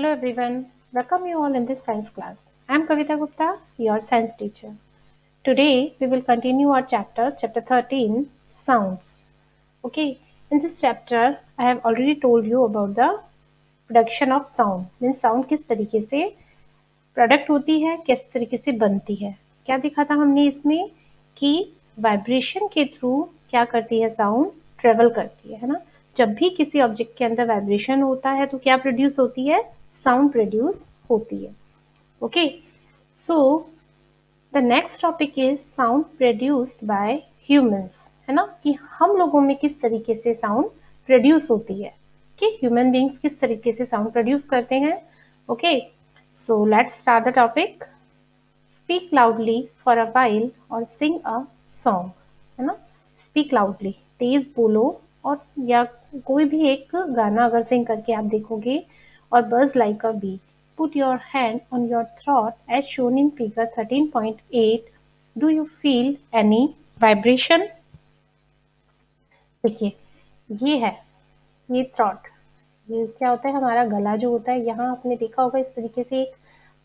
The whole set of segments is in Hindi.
Hello everyone, welcome you all in this science class. I am Kavita Gupta, your science teacher. Today we will continue our chapter 13, sounds. Okay, in this chapter I have already told you about the production of sound. Means sound किस तरीके से प्रोडक्ट होती है, किस तरीके से बनती है. क्या देखा था हमने इसमें कि वाइब्रेशन के थ्रू क्या करती है साउंड ट्रेवल करती है ना. जब भी किसी ऑब्जेक्ट के अंदर वाइब्रेशन होता है तो क्या प्रोड्यूस होती है, साउंड प्रोड्यूस होती है. Okay, so the next topic is sound produced by humans, है ना, कि हम लोगों में किस तरीके से साउंड प्रोड्यूस होती है, कि ह्यूमन बींग्स किस तरीके से साउंड प्रोड्यूस करते हैं. Okay, so let's start the topic. Speak loudly for a while और सिंग अ सॉन्ग, है ना. स्पीक लाउडली, तेज बोलो, और या कोई भी एक गाना अगर सिंग करके आप देखोगे. और buzz like a bee. Put your hand on your throat as shown in figure 13.8. Do you feel any vibration. देखिए, ये है, ये थ्रोट. ये क्या होता है, हमारा गला जो होता है, यहाँ आपने देखा होगा इस तरीके से एक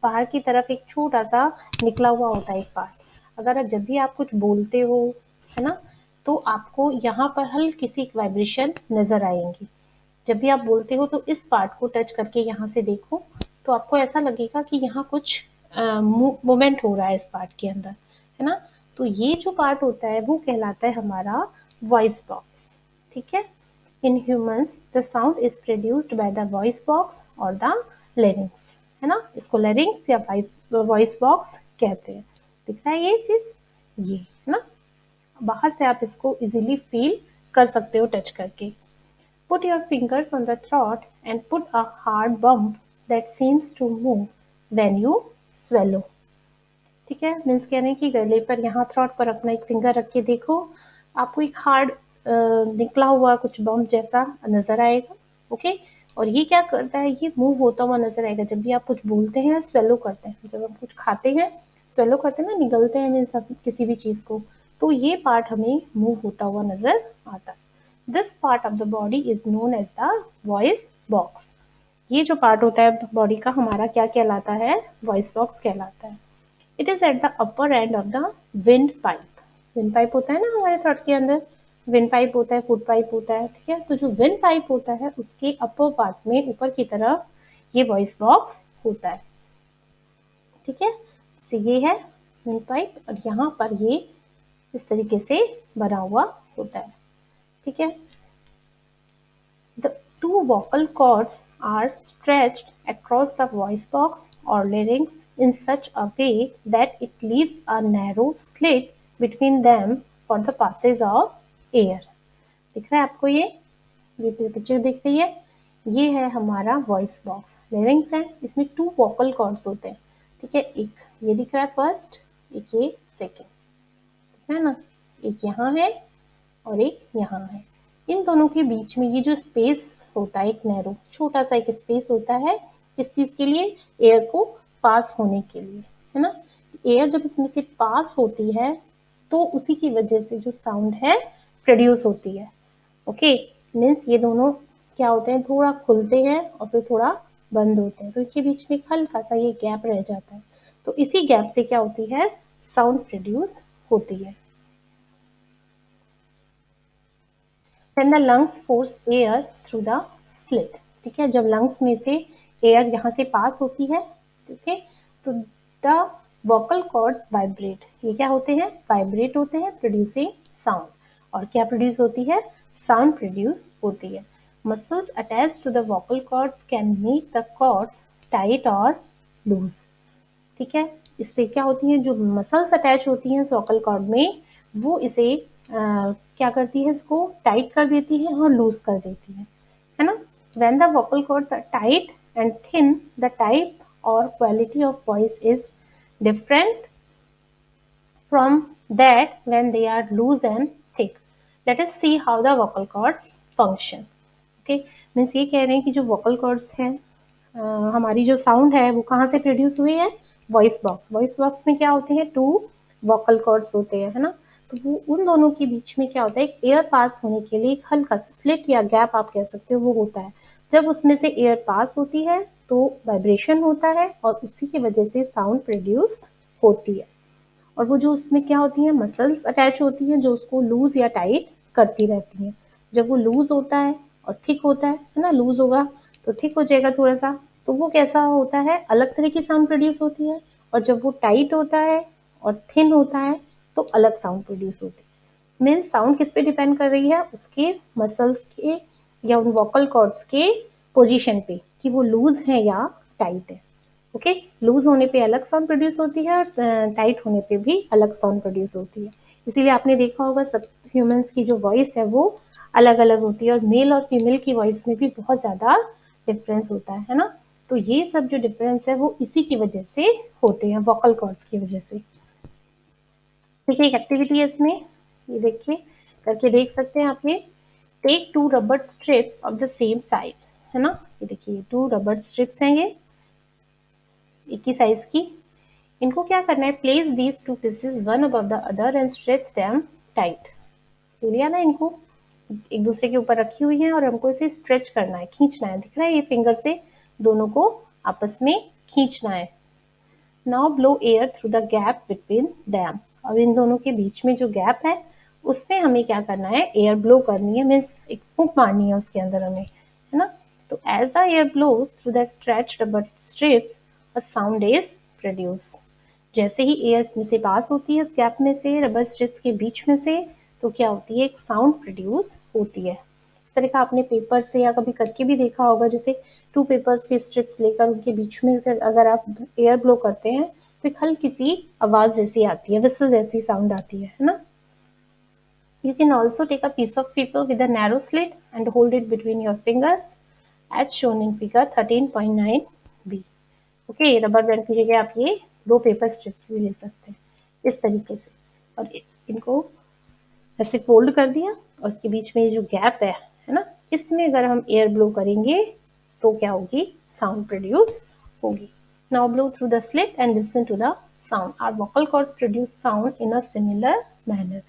बाहर की तरफ एक छोटा सा निकला हुआ होता है एक पार्ट. अगर जब भी आप कुछ बोलते हो, है ना, तो आपको यहाँ पर हल्की सी एक वाइब्रेशन नजर आएंगी. जब भी आप बोलते हो तो इस पार्ट को टच करके यहाँ से देखो, तो आपको ऐसा लगेगा कि यहाँ कुछ मूवमेंट हो रहा है इस पार्ट के अंदर, है ना. तो ये जो पार्ट होता है वो कहलाता है हमारा वॉइस बॉक्स. ठीक है. In humans, the sound is produced by the voice box or the larynx, है ना. इसको larynx या voice box कहते हैं. दिख रहा है ये चीज, ये है ना. बाहर से आप इसको इजीली फील कर सकते हो टच करके. Put your fingers on the throat and put a hard bump that seems to move when you swallow. ठीक है, मीन्स कह रहे हैं कि गले पर यहाँ थ्रोट पर अपना एक फिंगर रख के देखो, आपको एक हार्ड निकला हुआ कुछ बम्प जैसा नजर आएगा. ओके, और ये क्या करता है, ये मूव होता हुआ नजर आएगा जब भी आप कुछ बोलते हैं, स्वेलो करते हैं. जब हम कुछ खाते हैं, स्वेलो करते हैं ना, निगलते हैं मीन्स किसी भी चीज को, तो ये पार्ट हमें मूव होता हुआ नजर आता है. This part of the body is known as the voice box. ये जो पार्ट होता है बॉडी का हमारा क्या कहलाता है, वॉइस बॉक्स कहलाता है. It is at the upper end of the wind pipe. Wind pipe होता है ना हमारे थ्रोट के अंदर, विंड पाइप होता है, फुट पाइप होता है. ठीक है, तो जो विंड पाइप होता है उसके अपर पार्ट में ऊपर की तरफ ये वॉइस बॉक्स होता है. ठीक है, तो ये है विंड पाइप, और यहाँ पर ये इस तरीके से बना हुआ होता है. ठीक है. The two vocal cords are stretched across the voice box or larynx in such a way that it leaves a narrow slit between them for the passage of air. दिख रहा है आपको ये पिक्चर दिख रही है, ये है हमारा वॉइस बॉक्स. लेरिंग्स है, इसमें 2 वोकल कॉर्ड्स होते हैं. ठीक है, एक ये दिख रहा है फर्स्ट, एक ये सेकेंड, दिख रहा है ना. एक यहाँ है और एक यहाँ है. इन दोनों के बीच में ये जो स्पेस होता है, एक नैरो छोटा सा एक स्पेस होता है, किस चीज के लिए, एयर को पास होने के लिए, है ना. एयर जब इसमें से पास होती है तो उसी की वजह से जो साउंड है प्रोड्यूस होती है. ओके, मीन्स ये दोनों क्या होते हैं, थोड़ा खुलते हैं और फिर थोड़ा बंद होते हैं, तो इनके बीच में हल्का सा ये गैप रह जाता है. तो इसी गैप से क्या होती है, साउंड प्रोड्यूस होती है. When the lungs force air through the slit. ठीक है, जब लंग्स में से एयर यहाँ से पास होती है, ठीक है, तो द वोकल कॉर्ड्स वाइब्रेट. ये क्या होते हैं, वाइब्रेट होते हैं, प्रोड्यूसिंग साउंड. और क्या प्रोड्यूस होती है, साउंड प्रोड्यूस होती है. Muscles attach to the vocal cords can make the cords tight और लूज. ठीक है, इससे क्या होती है, जो मसल्स अटैच होती हैं वोकल कॉर्ड में, वो इसे क्या करती है, इसको टाइट कर देती है और लूज कर देती है ना. When the vocal cords are tight and thin, the type और quality of voice is different from that when they are loose and thick. Let us see how the vocal cords function. Okay, means ये कह रहे हैं कि जो वोकल कॉर्ड्स हैं, हमारी जो साउंड है वो कहाँ से प्रोड्यूस हुई है, वॉइस बॉक्स. वॉइस बॉक्स में क्या होते हैं, 2 वोकल कॉर्ड्स होते हैं, है ना. तो वो उन दोनों के बीच में क्या होता है, एक एयर पास होने के लिए एक हल्का सा स्लिट या गैप आप कह सकते हो वो होता है. जब उसमें से एयर पास होती है तो वाइब्रेशन होता है और उसी की वजह से साउंड प्रोड्यूस होती है। और वो जो उसमें क्या होती है, मसल्स अटैच होती हैं जो उसको लूज या टाइट करती रहती हैं। जब वो लूज होता है और थिक होता है ना, लूज होगा तो थिक हो जाएगा थोड़ा सा, तो वो कैसा होता है, अलग तरह की साउंड प्रोड्यूस होती है। और जब वो टाइट होता है और थिन होता है तो अलग साउंड प्रोड्यूस होती है। मीन्स साउंड किस पे डिपेंड कर रही है, उसके मसल्स के या उन वोकल कॉर्ड्स के पोजीशन पे, कि वो लूज है या टाइट है। ओके, लूज होने पे अलग साउंड प्रोड्यूस होती है और टाइट होने पे भी अलग साउंड प्रोड्यूस होती है। इसीलिए आपने देखा होगा सब ह्यूमंस की जो वॉइस है वो अलग अलग होती है, और मेल और फीमेल की वॉइस में भी बहुत ज्यादा डिफरेंस होता है ना। तो ये सब जो डिफरेंस है वो इसी की वजह से होते हैं, वोकल कॉर्ड्स की वजह से। देखिए एक एक्टिविटी है इसमें, ये देखिए करके देख सकते हैं आप। ये take 2 rubber strips of the same size, है ना। ये देखिए 2 रबर स्ट्रिप्स हैं, ये एक ही साइज की। इनको क्या करना है, place these 2 pieces one above the other and stretch them tight. ले लिया ना, इनको एक दूसरे के ऊपर रखी हुई है और हमको इसे स्ट्रेच करना है, खींचना है। दिख रहा है, ये फिंगर से दोनों को आपस में खींचना है। Now blow air through the gap between them. अब इन दोनों के बीच में जो गैप है उसमें हमें क्या करना है, एयर ब्लो करनी है, मीन्स एक फूंक मारनी है उसके अंदर हमें, है ना। तो as the air blows through the stretched rubber strips a sound is produce. जैसे ही एयर इसमें से पास होती है इस गैप में से, रबर स्ट्रिप्स के बीच में से, तो क्या होती है, एक साउंड प्रोड्यूस होती है। इस तरह का आपने पेपर से या कभी करके भी देखा होगा, जैसे 2 पेपर्स के स्ट्रिप्स लेकर उनके बीच में अगर आप एयर ब्लो करते हैं तो एक हल्की सी आवाज जैसी आती है, विसल जैसी साउंड आती है ना। You can also take a piece of paper with a narrow slit and hold it between your fingers as shown in figure 13.9b. Okay, rubber band की जगह आप ये 2 पेपर स्ट्रिप्स भी ले सकते हैं इस तरीके से, और इनको ऐसे फोल्ड कर दिया और इसके बीच में ये जो गैप है ना, इसमें अगर हम एयर ब्लो करेंगे तो क्या होगी, साउंड प्रोड्यूस होगी। Now blow through the slit and listen to the sound. Our vocal cord produce sound in a similar manner.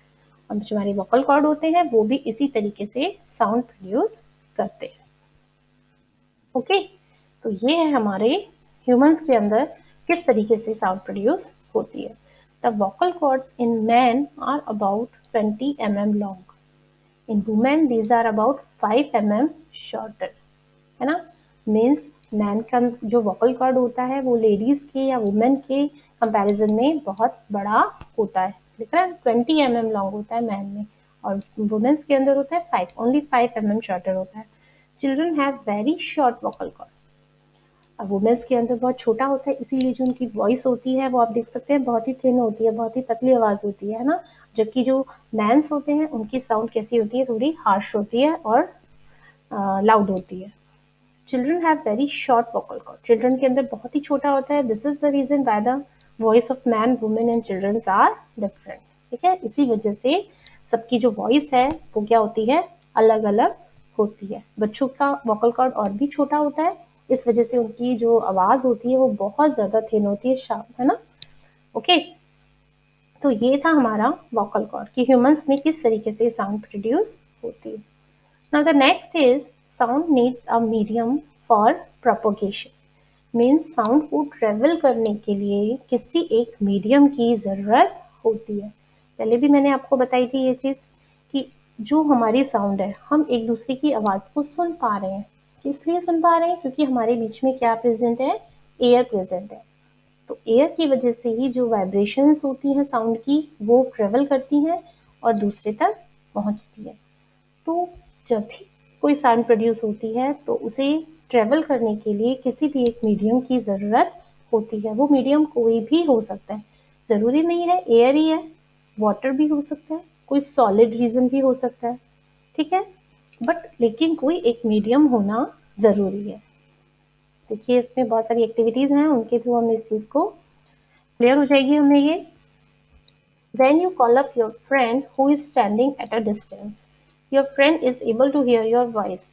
और जो हमारे वोकल कॉर्ड होते हैं वो भी इसी तरीके से साउंड प्रोड्यूस करते हैं। ओके, तो ये है हमारे ह्यूमंस के अंदर किस तरीके से साउंड प्रोड्यूस होती है। The vocal cords in man are about 20 mm long. In women these are about 5 mm shorter, है ना। मीन्स मैन का जो वोकल कॉर्ड होता है वो लेडीज के या वुमेन के कंपैरिजन में बहुत बड़ा होता है। दिख रहा है, 20 mm लॉन्ग होता है मैन में, और वुमेन्स के अंदर होता है 5, ओनली 5 mm शॉर्टर होता है। Children have very short vocal cord. अब वुमेन्स के अंदर बहुत छोटा होता है, इसीलिए जो उनकी वॉइस होती है वो आप देख सकते हैं बहुत ही थिन होती है, बहुत ही पतली आवाज होती है ना। जबकि जो मैंस होते हैं उनकी साउंड कैसी होती है, थोड़ी हार्श होती है और लाउड होती है। Children have very short vocal cord. Children के अंदर बहुत ही छोटा होता है। This is the reason why the voice of man, women and children are different. ठीक है, इसी वजह से सबकी जो वॉइस है वो क्या होती है, अलग अलग होती है। बच्चों का वोकल कॉर्ड और भी छोटा होता है, इस वजह से उनकी जो आवाज होती है वो बहुत ज्यादा थिन होती है, शार्प, है ना। ओके, तो ये था हमारा वोकल कॉर्ड कि ह्यूमंस में किस तरीके से साउंड प्रोड्यूस होती है। Now the next is sound needs a medium for propagation. Means sound को ट्रेवल करने के लिए किसी एक मीडियम की जरूरत होती है। पहले भी मैंने आपको बताई थी ये चीज कि जो हमारी साउंड है, हम एक दूसरे की आवाज को सुन पा रहे हैं। किस लिए सुन पा रहे हैं, क्योंकि हमारे बीच में क्या प्रेजेंट है, एयर प्रेजेंट है। तो एयर की वजह से ही जो वाइब्रेशंस होती हैं साउंड की वो ट्रेवल करती हैं और दूसरे तक पहुंचती है। तो जब भी कोई साउंड प्रोड्यूस होती है तो उसे ट्रेवल करने के लिए किसी भी एक मीडियम की ज़रूरत होती है। वो मीडियम कोई भी हो सकता है, ज़रूरी नहीं है एयर ही है, वाटर भी हो सकता है, कोई सॉलिड रीजन भी हो सकता है, ठीक है, बट लेकिन कोई एक मीडियम होना ज़रूरी है। देखिए इसमें बहुत सारी एक्टिविटीज़ हैं, उनके थ्रू हम इस चीज़ को क्लियर हो जाएगी हमें ये। When you call up your friend who is standing at a distance, your friend is able to hear your voice.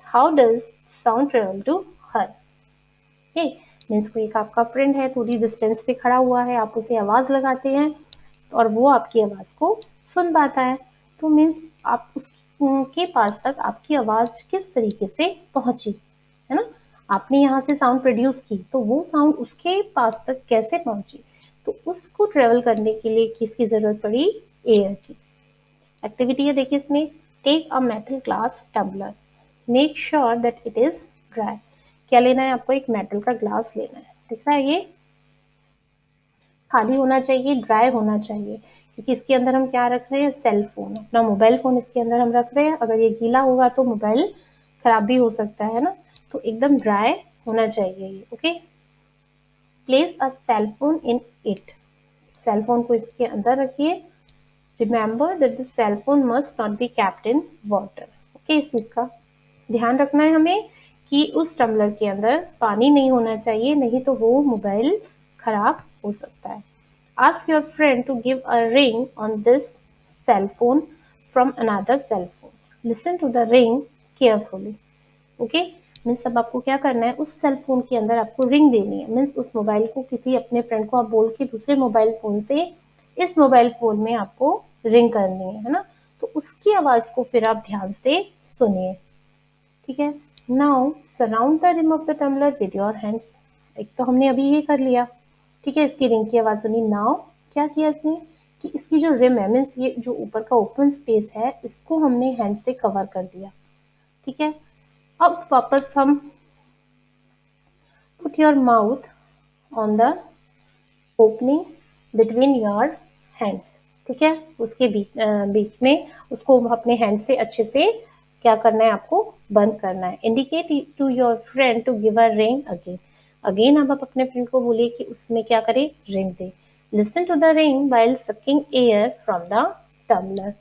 How does sound travel to her? Okay, means कोई एक आपका फ्रेंड है, थोड़ी डिस्टेंस पे खड़ा हुआ है, आप उसे आवाज लगाते हैं और वो आपकी आवाज को सुन पाता है। तो मीन्स आप उसके पास तक आपकी आवाज किस तरीके से पहुंची, है ना। आपने यहाँ से साउंड प्रोड्यूस की, तो वो साउंड उसके पास तक कैसे पहुंची, तो उसको ट्रेवल करने के लिए किसकी जरूरत पड़ी, एयर की। एक्टिविटी है देखिए इसमें, take a metal glass tumbler, make sure that it is dry. क्या लेना है आपको, एक मेटल का ग्लास लेना है, दिख रहा है ये, खाली होना चाहिए, ड्राई होना चाहिए, क्योंकि इसके अंदर हम क्या रख रहे हैं, सेल फोन, अपना मोबाइल फोन इसके अंदर हम रख रहे हैं। अगर ये गीला होगा तो मोबाइल खराब भी हो सकता है ना, तो एकदम ड्राई होना चाहिए ये। Okay, place a cell phone in it, cell phone को इसके अंदर रखिए। Remember that the cell phone must not be kept in water. Okay, इस चीज का ध्यान रखना है हमें कि उस टम्बलर के अंदर पानी नहीं होना चाहिए, नहीं तो वो मोबाइल खराब हो सकता है। Ask your friend to give a ring on this cell phone from another cell phone. Listen to the ring carefully. Okay? Means अब आपको क्या करना है, उस सेल फोन के अंदर आपको रिंग देनी है। मीन्स उस मोबाइल को किसी अपने फ्रेंड को आप बोल के दूसरे मोबाइल फोन से इस मोबाइल फोन में आपको रिंग करनी है ना, तो उसकी आवाज को फिर आप ध्यान से सुनिए। ठीक है, now surround the rim of the tumbler with your hands. एक तो हमने अभी ये कर लिया, ठीक है, इसकी रिंग की आवाज सुनी। नाउ क्या किया इसने कि इसकी जो रिम है, मीन्स ये जो ऊपर का ओपन स्पेस है, इसको हमने हैंड से कवर कर दिया। ठीक है, अब वापस हम put your mouth on the opening between your hands. ठीक है, उसके बीच में उसको अपने हैंड से अच्छे से क्या करना है, आपको बंद करना है। Indicate to your friend to give a ring again. Again अब आप अपने फ्रेंड को बोलिए कि उसमें क्या करे, रिंग दे। Listen to the ring while sucking air from the tumbler.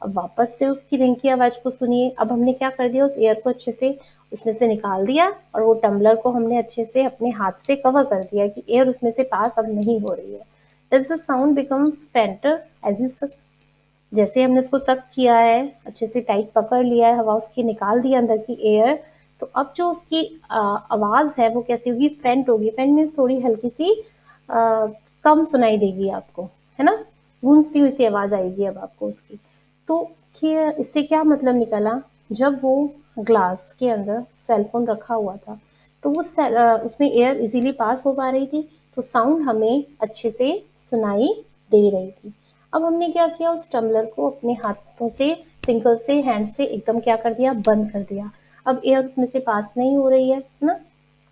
अब वापस से उसकी रिंग की आवाज को सुनिए। अब हमने क्या कर दिया, उस एयर को अच्छे से उसमें से निकाल दिया और वो टम्बलर को हमने अच्छे से अपने हाथ से कवर कर दिया कि एयर उसमें से पास अब नहीं हो रही है। Does the sound become fainter as you suck? जैसे हमने उसको सक किया है, अच्छे से टाइट पकड़ लिया है, हवा उसकी निकाल दी अंदर की एयर, तो अब जो उसकी आवाज है वो कैसी होगी, फेंट होगी। फेंट मीन्स थोड़ी हल्की सी कम सुनाई देगी आपको, है ना, गूंजती हुई सी आवाज आएगी अब आपको उसकी। तो इससे क्या मतलब निकला, जब वो ग्लास के अंदर सेलफोन रखा हुआ था तो वो उसमें एयर इजीली पास हो पा रही थी, तो साउंड हमें अच्छे से सुनाई दे रही थी। अब हमने क्या किया, उस टम्बलर को अपने हाथों से, फिंगर से, हैंड से एकदम क्या कर दिया, बंद कर दिया। अब एयर उसमें से पास नहीं हो रही है ना,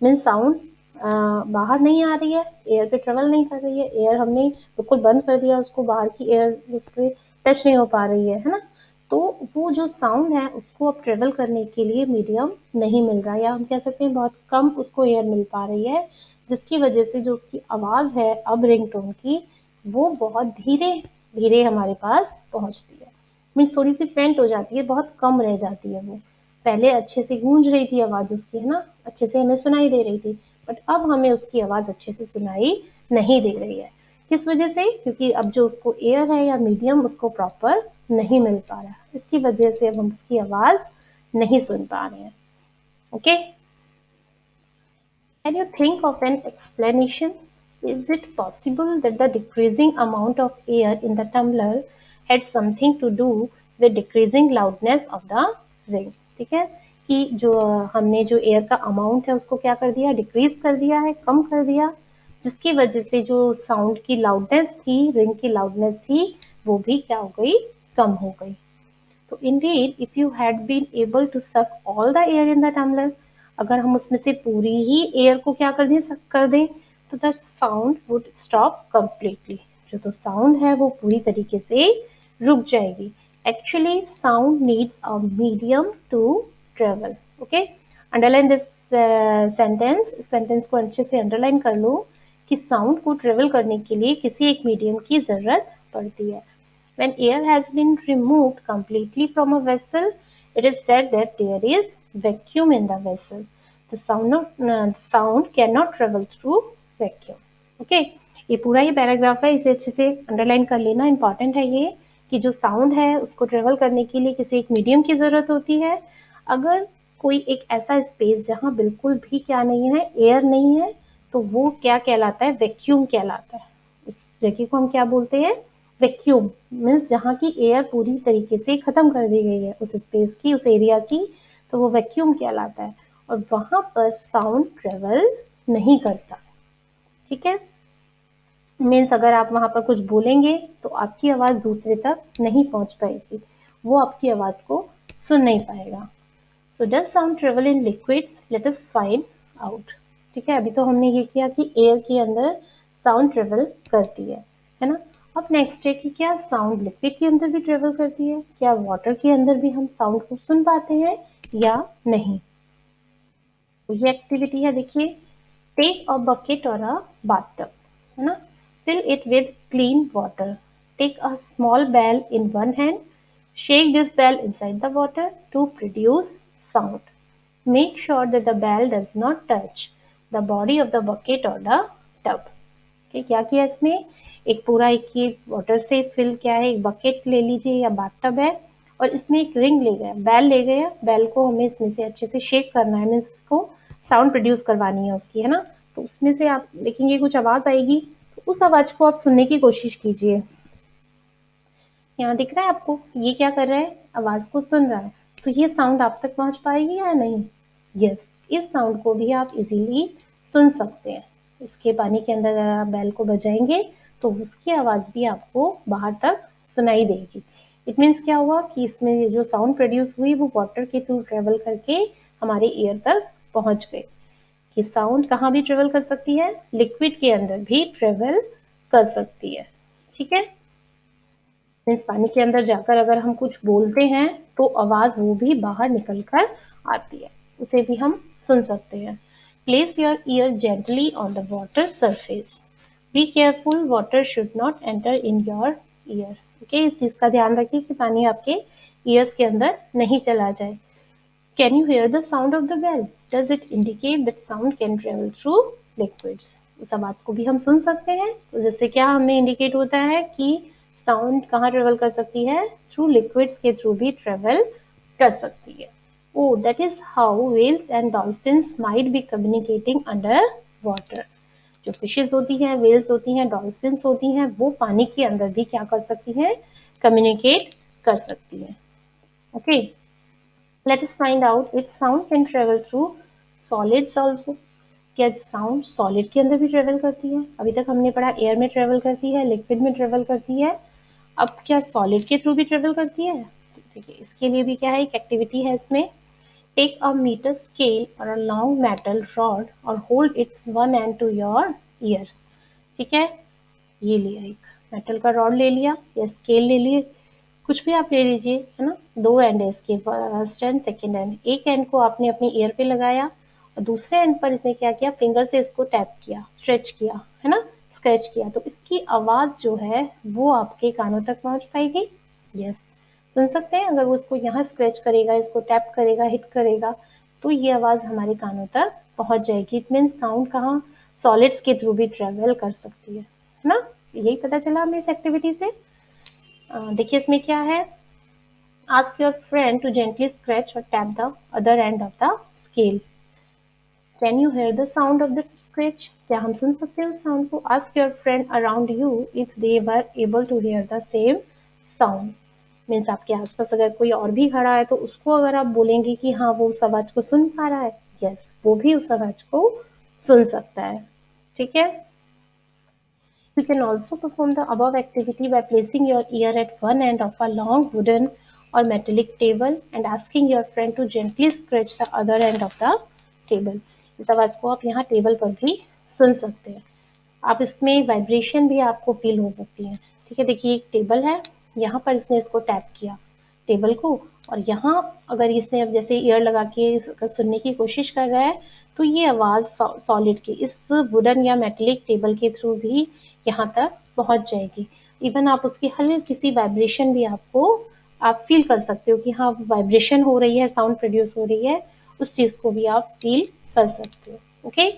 मीन साउंड बाहर नहीं आ रही है, एयर पे ट्रेवल नहीं कर रही है। एयर हमने बिल्कुल बंद कर दिया उसको, बाहर की एयर उस पर टच नहीं हो पा रही है ना, तो वो जो साउंड है उसको अब ट्रेवल करने के लिए मीडियम नहीं मिल रहा, या हम कह सकते हैं बहुत कम उसको एयर मिल पा रही है, जिसकी वजह से जो उसकी आवाज है अब रिंगटोन की, वो बहुत धीरे धीरे हमारे पास पहुंचती है। मीन्स थोड़ी सी फेंट हो जाती है, बहुत कम रह जाती है वो। पहले अच्छे से गूंज रही थी आवाज उसकी, है ना, अच्छे से हमें सुनाई दे रही थी, बट अब हमें उसकी आवाज अच्छे से सुनाई नहीं दे रही है। किस वजह से, क्योंकि अब जो उसको एयर है या मीडियम उसको प्रॉपर नहीं मिल पा रहा, इसकी वजह से अब हम उसकी आवाज नहीं सुन पा रहे हैं। Okay, can you think of an explanation? Is it possible that the decreasing amount of air in the tumbler had something to do with decreasing loudness of the ring? ठीक है, कि जो हमने जो एयर का अमाउंट है उसको क्या कर दिया, डिक्रीज कर दिया है, कम कर दिया, जिसकी वजह से जो साउंड की लाउडनेस थी, रिंग की लाउडनेस थी, वो भी क्या हो गई, कम हो गई। तो indeed if you had been able to suck all the air in the tumbler, अगर हम उसमें से पूरी ही एयर को क्या कर दें, सक कर दें, तो the sound would stop completely, जो तो साउंड है वो पूरी तरीके से रुक जाएगी। Actually sound needs a medium to travel. Okay, underline this sentence, sentence को अच्छे से अंडरलाइन कर लो कि साउंड को ट्रेवल करने के लिए किसी एक मीडियम की जरूरत पड़ती है। When air has been removed completely from a vessel, it is said that there is vacuum in the vessel. The sound cannot travel through vacuum. Okay, ये पूरा ये पैराग्राफ है, इसे अच्छे से अंडरलाइन कर लेना, इंपॉर्टेंट है ये, कि जो साउंड है उसको ट्रेवल करने के लिए किसी एक मीडियम की जरूरत होती है। अगर कोई एक ऐसा स्पेस जहाँ बिल्कुल भी क्या नहीं है, एयर नहीं है, तो वो क्या कहलाता है, वैक्यूम कहलाता है। इस जगह को हम क्या बोलते हैं, वैक्यूम। मीन्स जहाँ की एयर पूरी तरीके से खत्म कर दी गई है उस स्पेस की, उस एरिया की, तो वो वैक्यूम कहलाता है। और वहां पर साउंड ट्रेवल नहीं करता। ठीक है, मीन्स अगर आप वहां पर कुछ बोलेंगे तो आपकी आवाज दूसरे तक नहीं पहुंच पाएगी, वो आपकी आवाज को सुन नहीं पाएगा। So does sound travel in liquids, let us find out. ठीक है, अभी तो हमने ये किया कि एयर के अंदर साउंड ट्रेवल करती है ना। अब नेक्स्ट है कि क्या साउंड लिक्विड के अंदर भी ट्रेवल करती है, क्या वाटर के अंदर भी हम साउंड को सुन पाते हैं या नहीं। तो ये एक्टिविटी है, देखिए, टेक अ बकेट और अ बाथटब, है ना, fill it with clean water, take a small bell in one hand, shake this bell inside the water to produce sound, make sure that the bell does not touch the body of the bucket or the tub। okay, क्या किया इसमें, एक पूरा एक ये वाटर से फिल क्या है, एक बकेट ले लीजिए या बाथटब है, और इसमें एक रिंग ले गया, बेल ले गया, बेल को हमें इसमें से अच्छे से शेक करना है, मीन्स उसको साउंड प्रोड्यूस करवानी है उसकी, है ना। तो उसमें से आप देखेंगे कुछ आवाज आएगी, तो उस आवाज को आप सुनने की कोशिश कीजिए। यहाँ दिख रहा है आपको, ये क्या कर रहा है, आवाज को सुन रहा है, तो ये साउंड आप तक पहुंच पाएगी या नहीं। यस, इस साउंड को भी आप इजीली सुन सकते हैं। इसके पानी के अंदर अगर आप बेल को बजाएंगे तो उसकी आवाज भी आपको बाहर तक सुनाई देगी। इट मीन्स क्या हुआ कि इसमें जो साउंड प्रोड्यूस हुई वो वाटर के थ्रू ट्रेवल करके हमारे ईयर तक पहुंच गई। कि साउंड कहाँ भी ट्रेवल कर सकती है, लिक्विड के अंदर भी ट्रेवल कर सकती है। ठीक है, मीन्स पानी के अंदर जाकर अगर हम कुछ बोलते हैं तो आवाज वो भी बाहर निकल कर आती है, उसे भी हम सुन सकते हैं। Place your year gently on the water surface, be careful, water should not enter in your year. Okay, इस चीज का ध्यान रखिए कि पानी आपके ईयर्स के अंदर नहीं चला जाए। Can you hear the sound of the bell? Does it indicate that sound can travel through liquids? उस आवाज को भी हम सुन सकते हैं, तो जैसे क्या हमें इंडिकेट होता है कि साउंड कहाँ ट्रेवल कर सकती है, थ्रू लिक्विड्स के थ्रू भी ट्रेवल कर सकती है। Oh, that is how whales and dolphins might be communicating under water। जो फिशेस होती हैं, वेल्स होती हैं, डॉल्फिन्स होती हैं, वो पानी के अंदर भी क्या कर सकती हैं, कम्युनिकेट कर सकती हैं। Okay, let us find out if sound can travel through solids also। क्या साउंड सॉलिड के अंदर भी ट्रेवल करती है। अभी तक हमने पढ़ा एयर में ट्रेवल करती है, लिक्विड में ट्रेवल करती है, अब क्या सॉलिड के थ्रू भी ट्रेवल करती है। ठीक है, इसके लिए भी क्या है, एक एक्टिविटी है इसमें। टेक अ मीटर स्केल और अ लॉन्ग मेटल रॉड और hold its one end to your ear. ठीक है, ये लिया, एक मेटल का रॉड ले लिया या स्केल ले लिए, कुछ भी आप ले लीजिए, है ना। दो एंड है इसके, फर्स्ट एंड सेकेंड एंड। एक एंड को आपने अपनी ईयर पे लगाया और दूसरे एंड पर इसने क्या किया, फिंगर से इसको टैप किया, स्ट्रेच किया, है ना, स्क्रैच किया, तो इसकी आवाज जो है वो आपके कानों तक पहुंच पाएगी। यस, सुन सकते हैं। अगर वो इसको यहाँ स्क्रैच करेगा, इसको टैप करेगा, हिट करेगा, तो ये आवाज हमारे कानों तक पहुंच जाएगी। इट मीन्स साउंड कहाँ, सॉलिड्स के थ्रू भी ट्रेवल कर सकती है ना। यही पता चला हमें इस एक्टिविटी से। देखिए इसमें क्या है, ask your friend to gently scratch or tap the other end of the scale। Can you hear the sound of the scratch? क्या हम सुन सकते हैं उस साउंड को। ask your friend around you if they were able to hear the same sound। Means आपके आसपास अगर कोई और भी खड़ा है तो उसको अगर आप बोलेंगे कि हाँ वो उस आवाज को सुन पा रहा है, यस, वो भी उस आवाज को सुन सकता है। ठीक है, you can also perform the above activity by placing your ear at one end of a long wooden or metallic table and asking your friend to gently scratch the other end of the table। इस आवाज को आप यहाँ टेबल पर भी सुन सकते हैं। आप इसमें वाइब्रेशन भी आपको फील हो सकती है। ठीक है, देखिए एक टेबल है, यहाँ पर इसने इसको टैप किया टेबल को, और यहाँ अगर इसने अब जैसे ईयर लगा के सुनने की कोशिश कर रहा है तो ये आवाज सॉलिड की इस वुडन या मेटेलिक टेबल के थ्रू भी यहाँ तक पहुंच जाएगी। इवन आप उसकी हल्की सी वाइब्रेशन भी आप फील कर सकते हो कि हाँ वाइब्रेशन हो रही है, साउंड प्रोड्यूस हो रही है, उस चीज को भी आप फील कर सकते हो। ओके,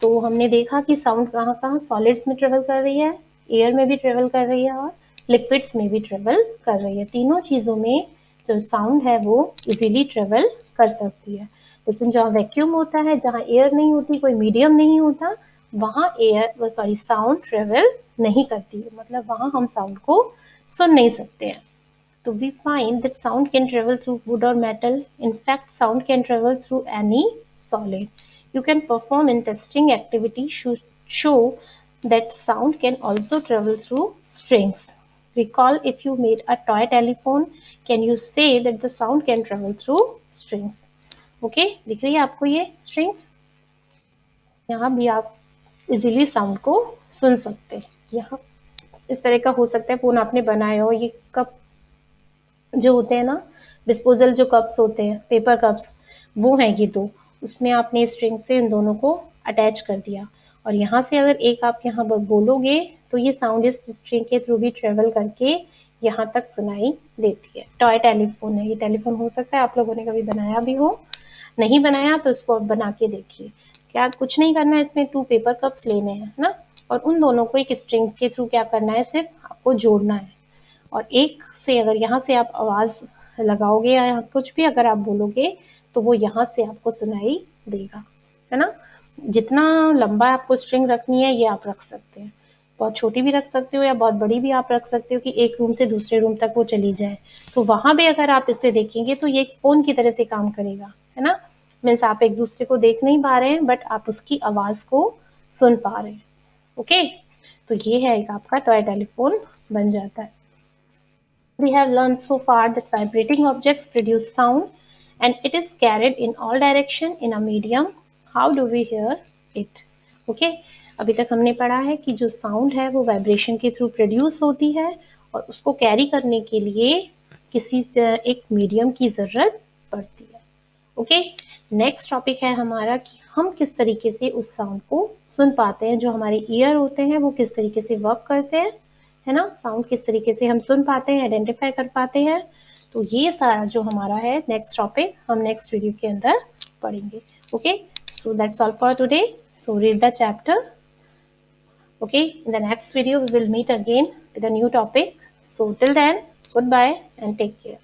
तो हमने देखा कि साउंड कहाँ कहाँ सॉलिड्स में ट्रेवल कर रही है, एयर में भी ट्रेवल कर रही है और लिक्विड्स में भी ट्रेवल कर रही है। तीनों चीजों में जो साउंड है वो इजीली ट्रेवल कर सकती है। लेकिन जहाँ वैक्यूम होता है, जहाँ एयर नहीं होती, कोई मीडियम नहीं होता, वहाँ साउंड ट्रेवल नहीं करती है, मतलब वहाँ हम साउंड को सुन नहीं सकते हैं। So we find that sound can travel through wood or metal. In fact, sound can travel through any solid. You can perform in testing activity show that sound can also travel through strings. Recall if you made a toy telephone, can you say that the sound can travel through strings? Okay, दिख रही है आपको ये strings? यहाँ भी आप इजीली साउंड को सुन सकते हैं। यहाँ इस तरह का हो सकता है फोन आपने बनाया हो, ये कप जो होते हैं ना, डिस्पोजल जो कप्स होते हैं, पेपर कप्स, वो हैं ये दो। उसमें आपने स्ट्रिंग से इन दोनों को अटैच कर दिया और यहाँ से अगर एक आप यहाँ बोलोगे तो ये साउंड इस स्ट्रिंग के थ्रू भी ट्रेवल करके यहाँ तक सुनाई देती है। टॉय टेलीफोन है, ये टेलीफोन हो सकता है आप लोगों ने कभी बनाया भी हो, नहीं बनाया तो इसको अब बना के देखिए। क्या कुछ नहीं करना है, इसमें 2 पेपर कप्स लेने हैं ना, और उन दोनों को एक स्ट्रिंग के थ्रू क्या करना है, सिर्फ आपको जोड़ना है। और एक से अगर यहाँ से आप आवाज लगाओगे या कुछ भी अगर आप बोलोगे तो वो यहाँ से आपको सुनाई देगा, है ना। जितना लंबा आपको स्ट्रिंग रखनी है ये आप रख सकते हैं, बहुत छोटी भी रख सकते हो या बहुत बड़ी भी आप रख सकते हो कि एक रूम से दूसरे रूम तक वो चली जाए। तो वहां भी अगर आप इसे देखेंगे तो ये फोन की तरह से काम करेगा, है ना। मीन्स आप एक दूसरे को देख नहीं पा रहे हैं बट आप उसकी आवाज को सुन पा रहे हैं। ओके, तो ये है एक आपका टॉय टेलीफोन बन जाता है। We have learned so far that vibrating objects produce sound and it is carried in all direction in a medium. How do we hear it? Okay? अभी तक हमने पढ़ा है कि जो साउंड है वो वाइब्रेशन के थ्रू प्रोड्यूस होती है और उसको कैरी करने के लिए किसी एक मीडियम की ज़रूरत पड़ती है। ओके, नेक्स्ट टॉपिक है हमारा कि हम किस तरीके से उस साउंड को सुन पाते हैं, जो हमारे ईयर होते हैं वो किस तरीके से वर्क करते हैं, है ना। साउंड किस तरीके से हम सुन पाते हैं, आइडेंटिफाई कर पाते हैं। तो ये सारा जो हमारा है नेक्स्ट टॉपिक हम नेक्स्ट वीडियो के अंदर पढ़ेंगे। Okay, so that's all for today. So read the chapter. Okay, in the next video we will meet again with a new topic. So till then, goodbye and take care.